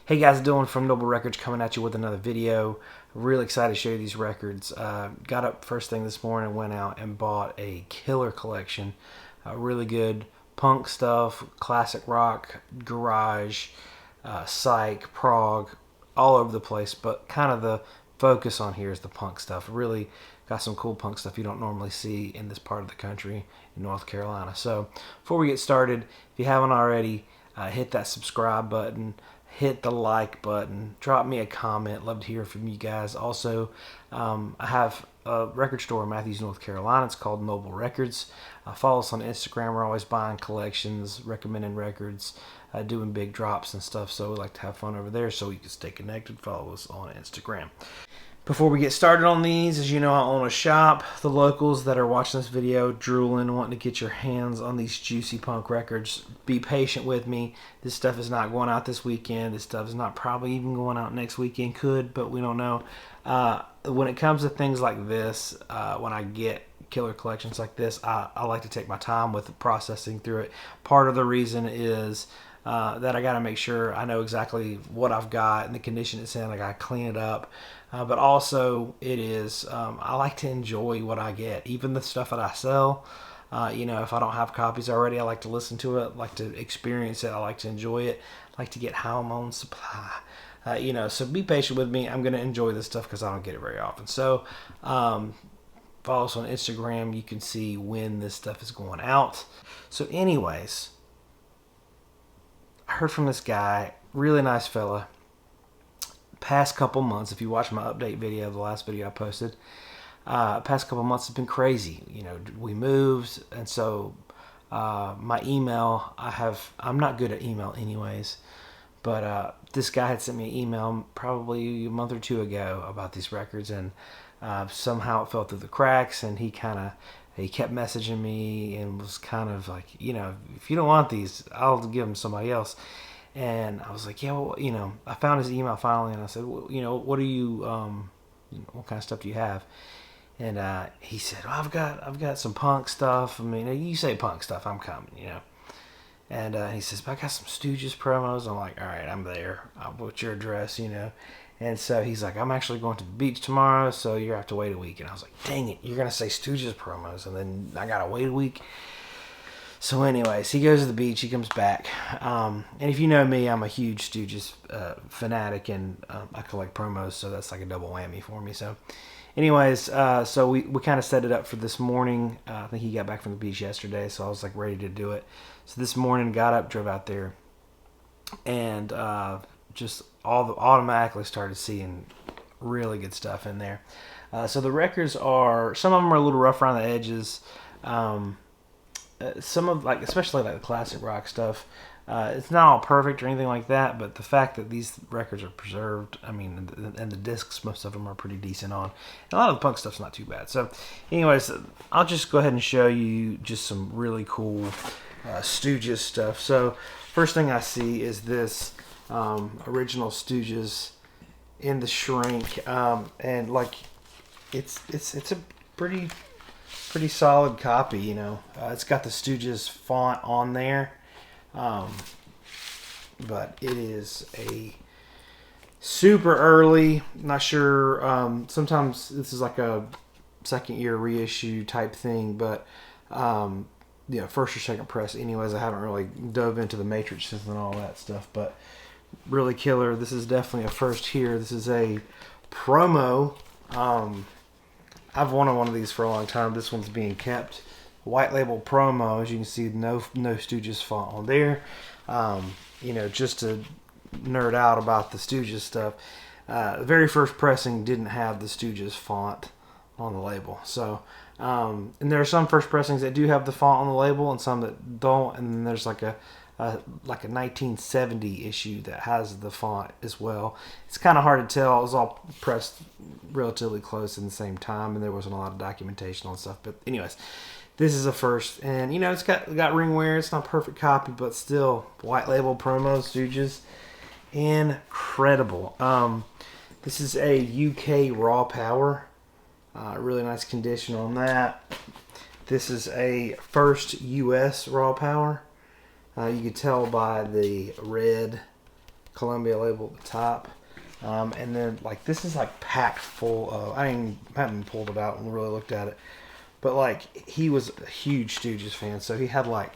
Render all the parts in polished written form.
Hey guys, Dylan from Noble Records coming at you with another video. Really excited to show you these records. Got up first thing this morning, went out and bought a killer collection. Really good punk stuff, classic rock, garage, psych, prog, all over the place. But kind of the focus on here is the punk stuff. Really got some cool punk stuff you don't normally see in this part of the country in North Carolina. So before we get started, if you haven't already, hit that subscribe button. Hit the like button, drop me a comment. Love to hear from you guys. Also, I have a record store in Matthews, North Carolina. It's called Noble Records. Follow us on Instagram. We're always buying collections, recommending records, doing big drops and stuff. So we like to have fun over there. So you can stay connected. Follow us on Instagram. Before we get started on these, as you know, I own a shop. The locals that are watching this video, drooling, wanting to get your hands on these juicy punk records, be patient with me. This stuff is not going out this weekend. This stuff is not probably even going out next weekend. Could, but we don't know. When it comes to things like this, when I get killer collections like this, I like to take my time with processing through it. Part of the reason is that I got to make sure I know exactly what I've got and the condition it's in. I got to clean it up. But also, it is, I like to enjoy what I get. Even the stuff that I sell, if I don't have copies already, I like to listen to it, like to experience it, I like to enjoy it, I like to get how I'm on supply. So be patient with me. I'm going to enjoy this stuff because I don't get it very often. So follow us on Instagram. You can see when this stuff is going out. So anyways, I heard from this guy, really nice fella. Past couple months, if you watch my update video, the last video I posted, past couple months has been crazy. We moved, and so my email, I'm not good at email anyways, but this guy had sent me an email probably a month or two ago about these records, and somehow it fell through the cracks, and he kept messaging me and was kind of like, if you don't want these, I'll give them to somebody else. And I was like, yeah, well, I found his email finally, and I said, well, what do you, what kind of stuff do you have? And he said, well, I've got some punk stuff. I mean, you say punk stuff, I'm coming, And he says, but I got some Stooges promos. I'm like, all right, I'm there. What's your address, And so he's like, I'm actually going to the beach tomorrow, so you have to wait a week. And I was like, dang it, you're going to say Stooges promos, and then I got to wait a week. So anyways, he goes to the beach, he comes back. And if you know me, I'm a huge Stooges fanatic, and I collect promos, so that's like a double whammy for me. So anyways, so we kind of set it up for this morning. I think he got back from the beach yesterday, so I was like ready to do it. So this morning, got up, drove out there, and just automatically started seeing really good stuff in there. So the records some of them are a little rough around the edges. Some of, especially the classic rock stuff, it's not all perfect or anything like that, but the fact that these records are preserved, and the discs, most of them are pretty decent on. And a lot of the punk stuff's not too bad. So anyways, I'll just go ahead and show you just some really cool Stooges stuff. So first thing I see is this original Stooges in the shrink, and it's a pretty solid copy. It's got the Stooges font on there, but it is a super early, not sure, sometimes this is like a second year reissue type thing, but first or second press anyways. I haven't really dove into the matrices and all that stuff, but really killer. This is definitely a first here. This is a promo. I've wanted one of these for a long time. This one's being kept. White label promo. As you can see, no Stooges font on there. Just to nerd out about the Stooges stuff, the very first pressing didn't have the Stooges font on the label. So, and there are some first pressings that do have the font on the label and some that don't. And then there's like a 1970 issue that has the font as well. It's kind of hard to tell. It was all pressed relatively close in the same time, and there wasn't a lot of documentation on stuff. But anyways, this is a first, and it's got ring wear. It's not a perfect copy, but still, white label promo Stooges, incredible. This is a UK raw power, really nice condition on that. This is a first US raw power. You can tell by the red Columbia label at the top. And then like this is like packed full of, haven't pulled it out and really looked at it, but like he was a huge Stooges fan, so he had like,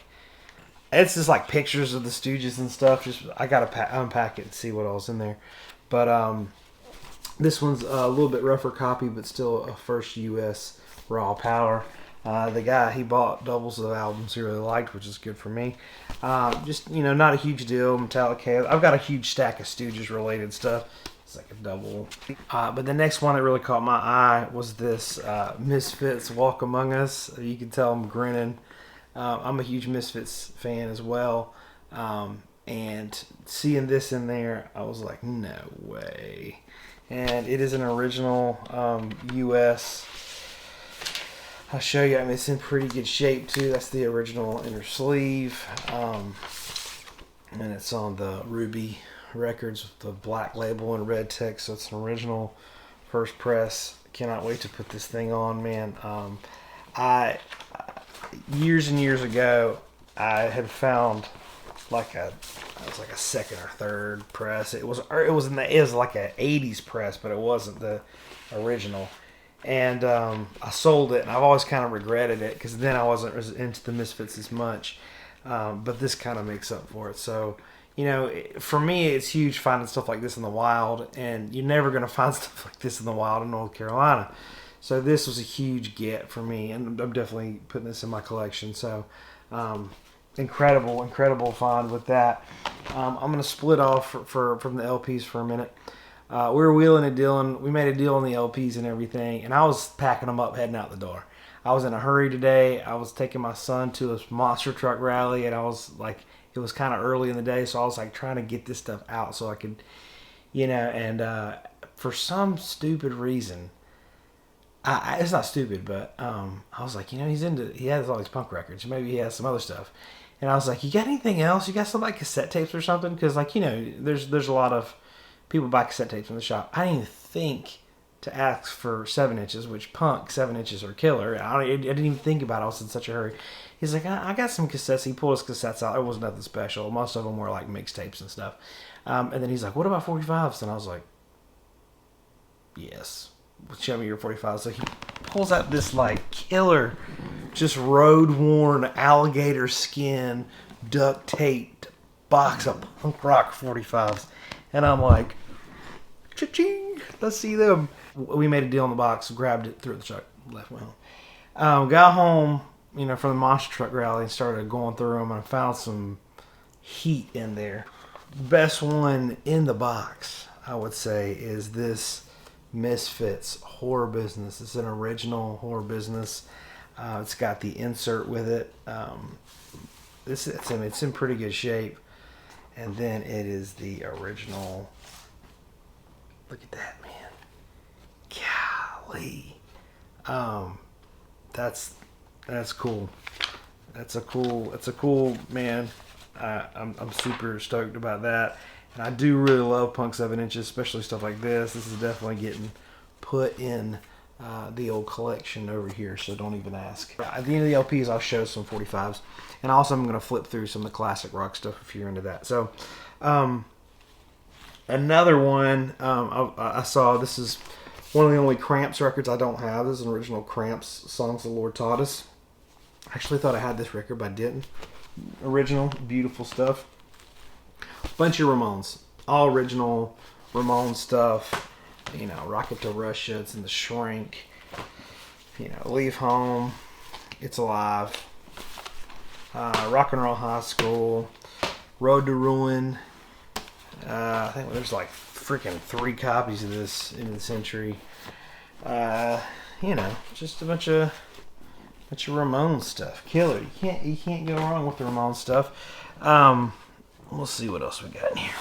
it's just like pictures of the Stooges and stuff. Just I gotta unpack it and see what all's in there. But this one's a little bit rougher copy, but still a first U.S. raw power. The guy, he bought doubles of albums he really liked, which is good for me. Just, not a huge deal. Metallica. I've got a huge stack of Stooges related stuff. It's like a double. But the next one that really caught my eye was this Misfits Walk Among Us. You can tell I'm grinning. I'm a huge Misfits fan as well. And seeing this in there, I was like, no way. And it is an original U.S. I'll show you. I mean, it's in pretty good shape too. That's the original inner sleeve. And it's on the Ruby Records with the black label and red text. So it's an original first press. Cannot wait to put this thing on, man. Years and years ago, I had found like it was like a second or third press. It was like a 80s press, but it wasn't the original. And I sold it, and I've always kind of regretted it because then I wasn't into the Misfits as much. But this kind of makes up for it. So, for me, it's huge finding stuff like this in the wild, and you're never going to find stuff like this in the wild in North Carolina. So this was a huge get for me, and I'm definitely putting this in my collection. So incredible find with that. I'm going to split off from the LPs for a minute. We were wheeling and dealing. We made a deal on the LPs and everything, and I was packing them up, heading out the door. I was in a hurry today. I was taking my son to a monster truck rally, and I was like, it was kind of early in the day, so I was like trying to get this stuff out so I could, and for some stupid reason, it's not stupid, but I was like, he has all these punk records. Maybe he has some other stuff. And I was like, you got anything else? You got some like cassette tapes or something? Because like, there's a lot of people buy cassette tapes in the shop. I didn't even think to ask for 7-inches, which punk 7-inches are killer. I didn't even think about it. I was in such a hurry. He's like, I got some cassettes. He pulled his cassettes out. It wasn't nothing special. Most of them were like mixtapes and stuff. And then he's like, what about 45s? And I was like, yes. Show me your 45s. So he pulls out this like killer, just road-worn alligator skin, duct taped box of punk rock 45s. And I'm like, cha-ching, let's see them. We made a deal on the box, grabbed it, threw it in the truck, left, went home. Got home, from the monster truck rally and started going through them, and I found some heat in there. Best one in the box, I would say, is this Misfits Horror Business. It's an original Horror Business. It's got the insert with it. It's in pretty good shape. And then it is the original. Look at that, man. Golly. That's cool. That's a cool, man. I'm super stoked about that. And I do really love punk 7-inches, especially stuff like this. This is definitely getting put in the old collection over here, so don't even ask. At the end of the LPs, I'll show some 45s. And also I'm going to flip through some of the classic rock stuff if you're into that. So, another one I saw, this is one of the only Cramps records I don't have. This is an original Cramps, Songs the Lord Taught Us. I actually thought I had this record, but I didn't. Original, beautiful stuff. Bunch of Ramones. All original Ramones stuff. Rocket to Russia, It's in the Shrink. Leave Home, It's Alive. Rock and Roll High School. Road to Ruin. I think there's like freaking 3 copies of this in the century. Just a bunch of Ramones stuff. Killer. You can't go wrong with the Ramones stuff. We'll see what else we got in here.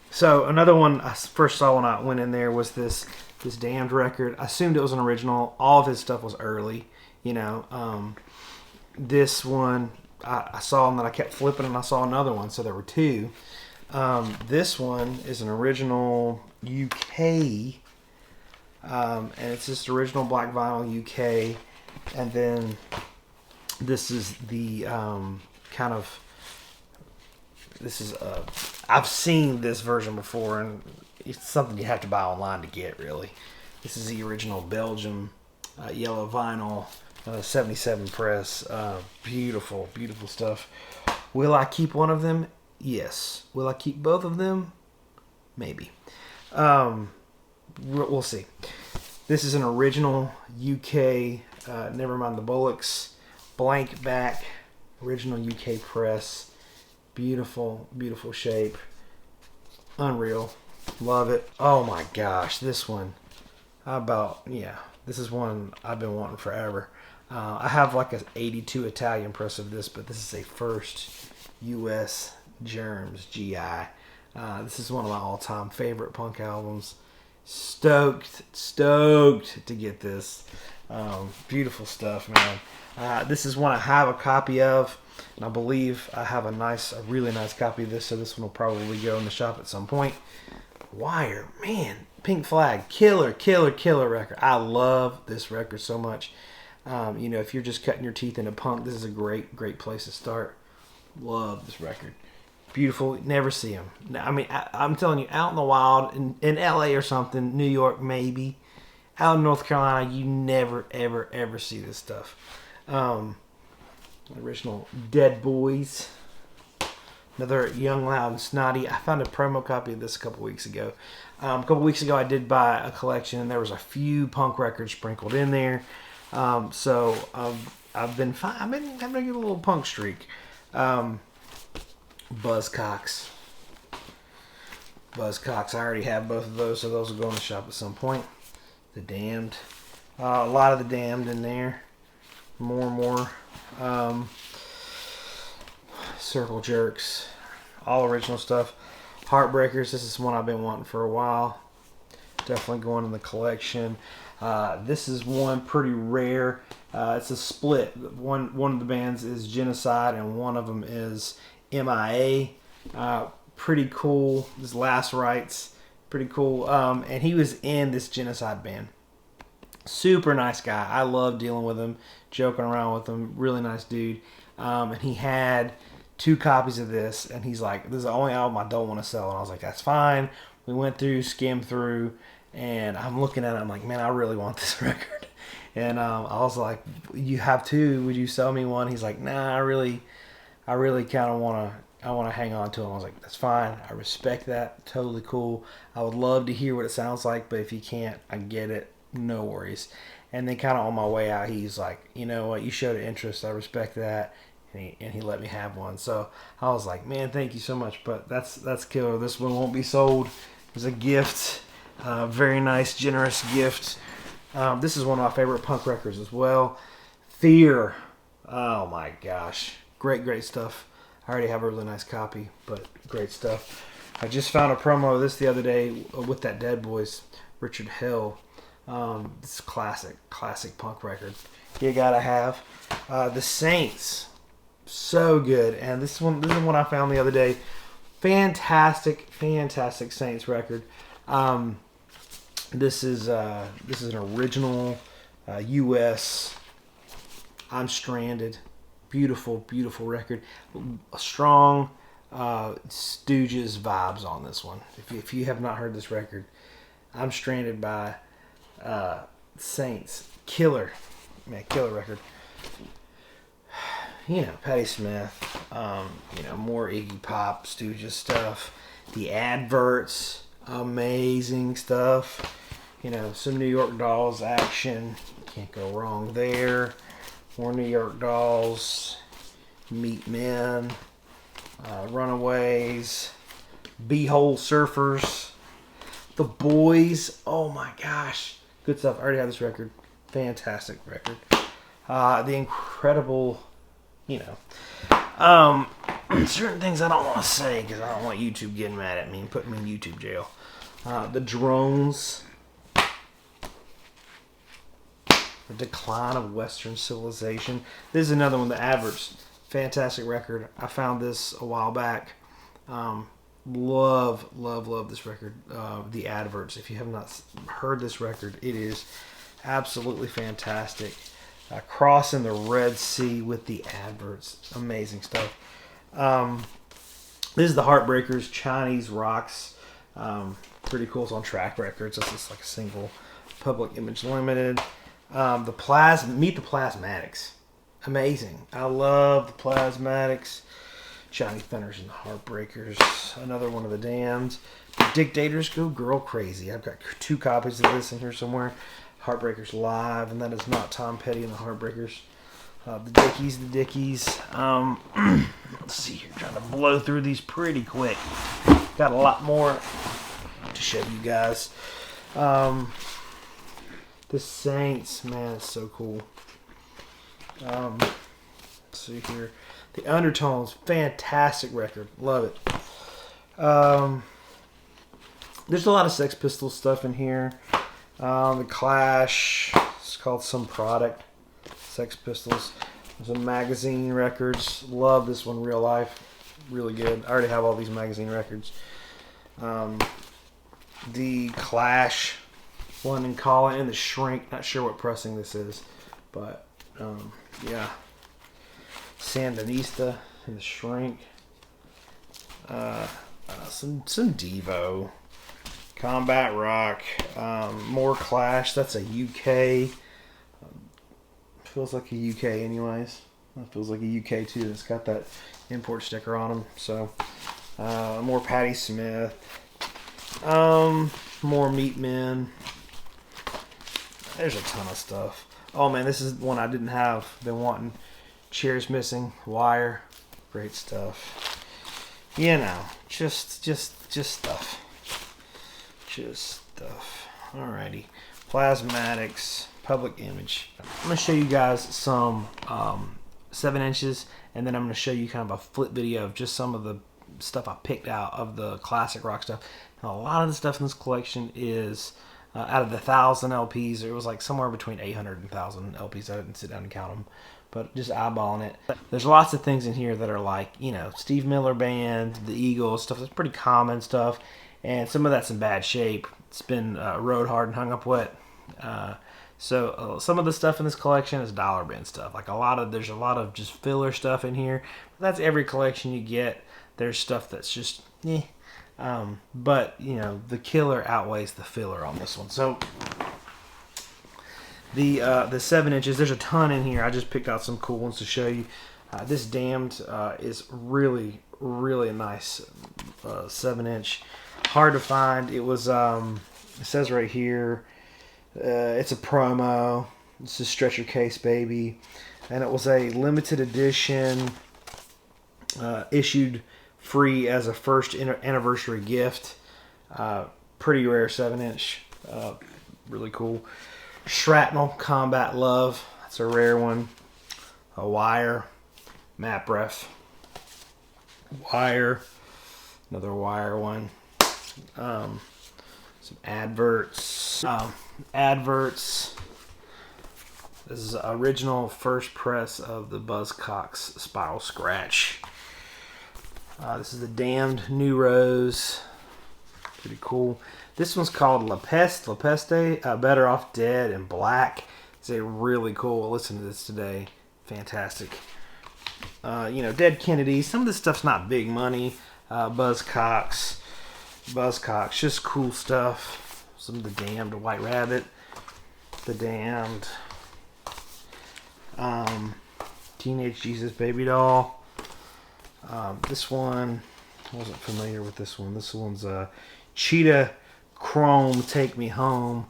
So another one I first saw when I went in there was this Damned record. I assumed it was an original. All of his stuff was early. This one I saw, and then I kept flipping, and I saw another one. So there were 2. This one is an original UK, and it's just original black vinyl UK. And then this is the this is I've seen this version before, and it's something you have to buy online to get, really. This is the original Belgium yellow vinyl 77 press. Beautiful, beautiful stuff. Will I keep one of them? Yes. Will I keep both of them? Maybe. We'll see. This is an original UK, never mind the Bullocks, blank back, original UK press. Beautiful, beautiful shape. Unreal. Love it. Oh my gosh, this one. This is one I've been wanting forever. I have like an 82 Italian press of this, but this is a first US Germs GI. This is one of my all-time favorite punk albums. Stoked to get this. Beautiful stuff, man. This is one I have a copy of, and I believe I have a really nice copy of this, so this one will probably go in the shop at some point. Wire, man. Pink Flag, killer record. I love this record so much. If you're just cutting your teeth into punk, this is a great place to start. Love this record. Beautiful. Never see them. I mean, I'm telling you, out in the wild, in LA or something, New York maybe, out in North Carolina, you never, ever see this stuff. Original Dead Boys. Another Young, Loud, and Snotty. I found a promo copy of this a couple weeks ago. A couple weeks ago, I did buy a collection, and there was a few punk records sprinkled in there. So I've been having a good little punk streak. Buzzcocks. I already have both of those, so those will go in the shop at some point. The Damned. A lot of the Damned in there. More. Circle Jerks. All original stuff. Heartbreakers. This is one I've been wanting for a while. Definitely going in the collection. This is one pretty rare. It's a split. One of the bands is Genocide, and one of them is MIA. Pretty cool. His Last Rites. Pretty cool. And he was in this Genocide band. Super nice guy. I love dealing with him, joking around with him. Really nice dude. And he had 2 copies of this, and he's like, this is the only album I don't want to sell. And I was like, that's fine. We went through, skimmed through, and I'm looking at it. I'm like, man, I really want this record. And I was like, you have 2. Would you sell me one? He's like, nah, I really kind of want to hang on to them. I was like, that's fine. I respect that. Totally cool. I would love to hear what it sounds like, but if you can't, I get it. No worries. And then kind of on my way out, he's like, you know what? You showed an interest. I respect that. And he let me have one. So I was like, man, thank you so much. But that's killer. This one won't be sold. It's a gift. Very nice, generous gift. This is one of my favorite punk records as well. Fear. Oh my gosh. Great stuff. I already have a really nice copy, but great stuff. I just found a promo of this the other day with that Dead Boys, Richard Hill. This is classic punk record. You gotta have. The Saints. So good. And this is one I found the other day. Fantastic Saints record. This is an original US. I'm Stranded. Beautiful record. A strong Stooges vibes on this one. If you have not heard this record, I'm Stranded by Saints. Killer record. Patti Smith. More Iggy Pop, Stooges stuff. The Adverts. Amazing stuff. Some New York Dolls action. Can't go wrong there. More New York Dolls. Meat Men. Runaways. Beehole Surfers. The Boys. Oh my gosh. Good stuff. I already have this record. Fantastic record. The Incredible, certain things I don't want to say because I don't want YouTube getting mad at me and putting me in YouTube jail. The Drones. The Decline of Western Civilization. This is another one, The Adverts. Fantastic record. I found this a while back. Love this record. The Adverts. If you have not heard this record, it is absolutely fantastic. Crossing the Red Sea with The Adverts. Amazing stuff. This is the Heartbreakers Chinese Rocks. Pretty cool. It's on Track Records. It's just like a single, Public Image Limited. Meet the Plasmatics. Amazing. I love the Plasmatics. Johnny Thunders and the Heartbreakers. Another one of the Damned. The Dictators Go Girl Crazy. I've got 2 copies of this in here somewhere. Heartbreakers Live, and that is not Tom Petty and the Heartbreakers. The Dickies. Let's see here. Trying to blow through these pretty quick. Got a lot more to show you guys. The Saints, man, it's so cool. Let's see here. The Undertones, fantastic record. Love it. There's a lot of Sex Pistols stuff in here. The Clash, it's called Some Product. Sex Pistols. Some magazine records. Love this one, Real Life. Really good. I already have all these magazine records. The Clash, London Calling, and the Shrink. Not sure what pressing this is, but yeah. Sandinista and the Shrink. Some Devo. Combat Rock. More Clash. That's a UK. Feels like a UK anyways. It feels like a UK too. It's got that import sticker on them. So more Patti Smith. More Meatmen. There's a ton of stuff. Oh man, this is one I didn't have. Been wanting. Chairs Missing. Wire. Great stuff. You know, just stuff. Just stuff. Alrighty. Plasmatics. Public Image. I'm going to show you guys some 7 inches, and then I'm going to show you kind of a flip video of just some of the stuff I picked out of the classic rock stuff. Now, a lot of the stuff in this collection is out of the 1,000 LPs. It was like somewhere between 800 and 1,000 LPs. I didn't sit down and count them, but just eyeballing it. There's lots of things in here that are like, you know, Steve Miller Band, the Eagles, stuff that's pretty common stuff, and some of that's in bad shape. It's been rode hard and hung up wet. So some of the stuff in this collection is dollar bin stuff. Like there's a lot of just filler stuff in here. That's every collection you get. There's stuff that's just but you know, the killer outweighs the filler on this one. So the 7 inches, there's a ton in here. I just picked out some cool ones to show you. This Damned is really a nice 7 inch. Hard to find. It was it says right here. It's a promo. It's a Stretcher Case Baby, and it was a limited edition, issued free as a first anniversary gift. Pretty rare 7 inch. Really cool. Shrapnel Combat Love. That's a rare one. A Wire. Map Ref. Wire. Another Wire one. Some adverts. Adverts. This is the original first press of the Buzzcocks Spiral Scratch. This is the Damned New Rose. Pretty cool. This one's called La Peste, Better Off Dead in Black. It's a really cool. Listen to this today. Fantastic. You know, Dead Kennedys. Some of this stuff's not big money. Buzzcocks, just cool stuff. Some of the Damned, White Rabbit, the Damned, Teenage Jesus Baby Doll. This one, I wasn't familiar with this one. This one's Cheetah Chrome Take Me Home.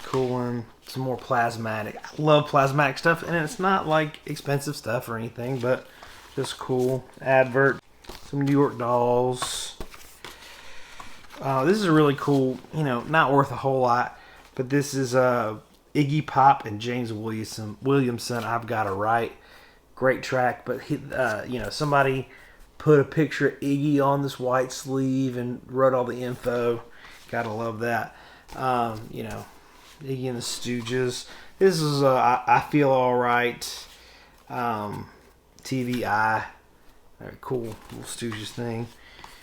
Cool one. Some more plasmatic. I love plasmatic stuff, and it's not like expensive stuff or anything, but just cool. Advert. Some New York Dolls. This is a really cool, you know, not worth a whole lot, but this is Iggy Pop and James Williamson. I've Got a Right. Great track, but you know, somebody put a picture of Iggy on this white sleeve and wrote all the info. Gotta love that. You know, Iggy and the Stooges. This is I Feel Alright. TVI. Very cool little Stooges thing.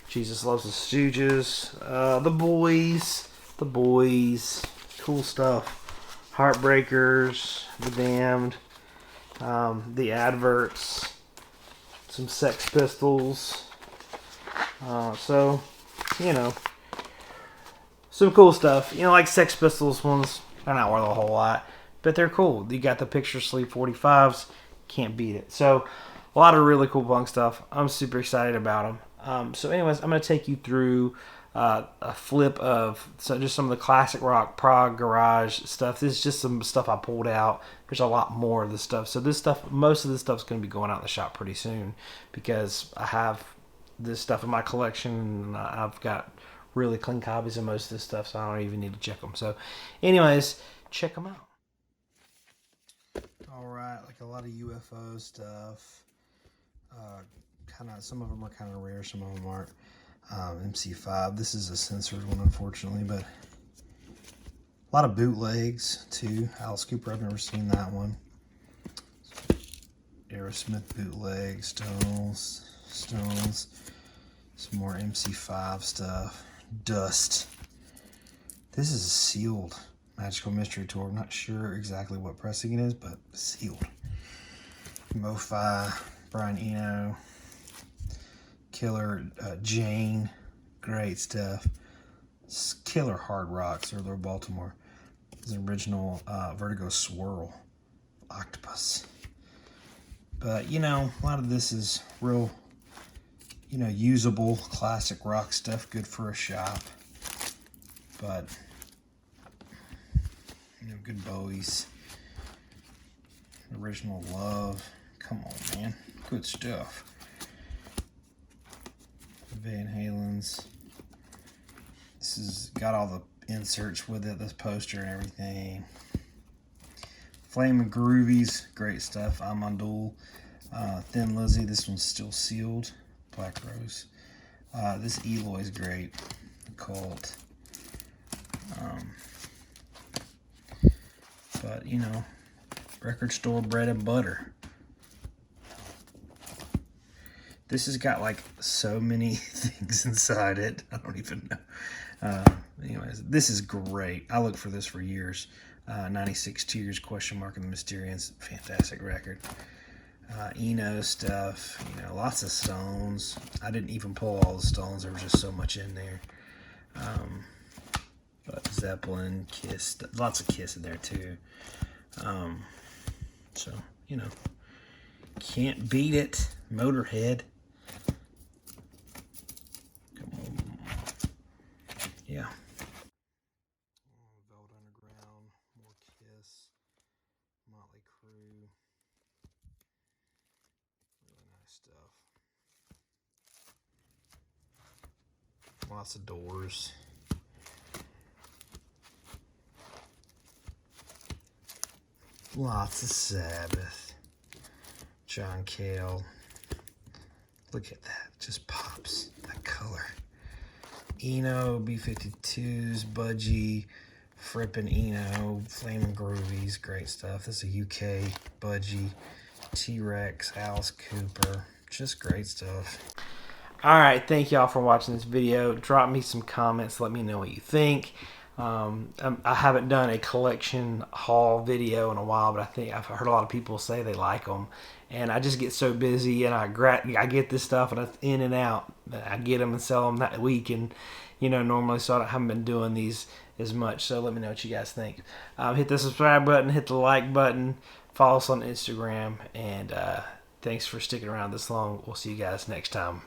Jesus Loves the Stooges. The Boys. Cool stuff. Heartbreakers. The Damned. The Adverts. Some Sex Pistols. So, you know, some cool stuff. You know, like Sex Pistols ones, they're not worth a whole lot, but they're cool. You got the Picture Sleeve 45s, can't beat it. So, a lot of really cool punk stuff. I'm super excited about them. So, anyways, I'm going to take you through a flip of just some of the classic rock, prog, garage stuff. This is just some stuff I pulled out. There's a lot more of this stuff. So, this stuff, most of this stuff is going to be going out in the shop pretty soon because I have this stuff in my collection and I've got really clean copies of most of this stuff, so I don't even need to check them. So, anyways, check them out. All right, like a lot of UFO stuff. Kind of, some of them are kind of rare, some of them aren't. MC5. This is a censored one, unfortunately, but a lot of bootlegs too. Alice Cooper, I've never seen that one. Aerosmith bootleg, Stones. Some more MC5 stuff. Dust. This is a sealed Magical Mystery Tour. I'm not sure exactly what pressing it is, but sealed. Mo-Fi, Brian Eno, Killer, Jane, great stuff. Killer hard rocks, or they're Baltimore. This is original Vertigo Swirl, Octopus. But you know, a lot of this is real, you know, usable classic rock stuff, good for a shop. But you know, good Bowies, Original Love. Come on, man, good stuff. Van Halen's. This has got all the inserts with it, this poster and everything. Flamin' Groovies, great stuff. I'm on Duel. Thin Lizzy, this one's still sealed. Black Rose. This Eloy's great. Cult. But, you know, record store bread and butter. This has got like so many things inside it. I don't even know. Anyways, this is great. I looked for this for years. 96 Tears, question mark, and the Mysterians. Fantastic record. Eno stuff. You know, lots of Stones. I didn't even pull all the Stones. There was just so much in there. But Zeppelin, Kiss. Lots of Kiss in there too. So, you know, can't beat it. Motorhead. Yeah. Velvet Underground, more Kiss, Motley Crue. Really nice stuff. Lots of Doors. Lots of Sabbath. John Cale. Look at that. Just pops. That color. Eno, B-52s, Budgie, Frippin' Eno, Flamin' Groovies, great stuff. This is a UK Budgie, T-Rex, Alice Cooper, just great stuff. All right, thank y'all for watching this video. Drop me some comments, let me know what you think. I haven't done a collection haul video in a while, but I think I've heard a lot of people say they like them. And I just get so busy, and I get this stuff, and it's in and out. I get them and sell them that week, and you know, normally, so I haven't been doing these as much. So let me know what you guys think. Hit the subscribe button, hit the like button, follow us on Instagram, and thanks for sticking around this long. We'll see you guys next time.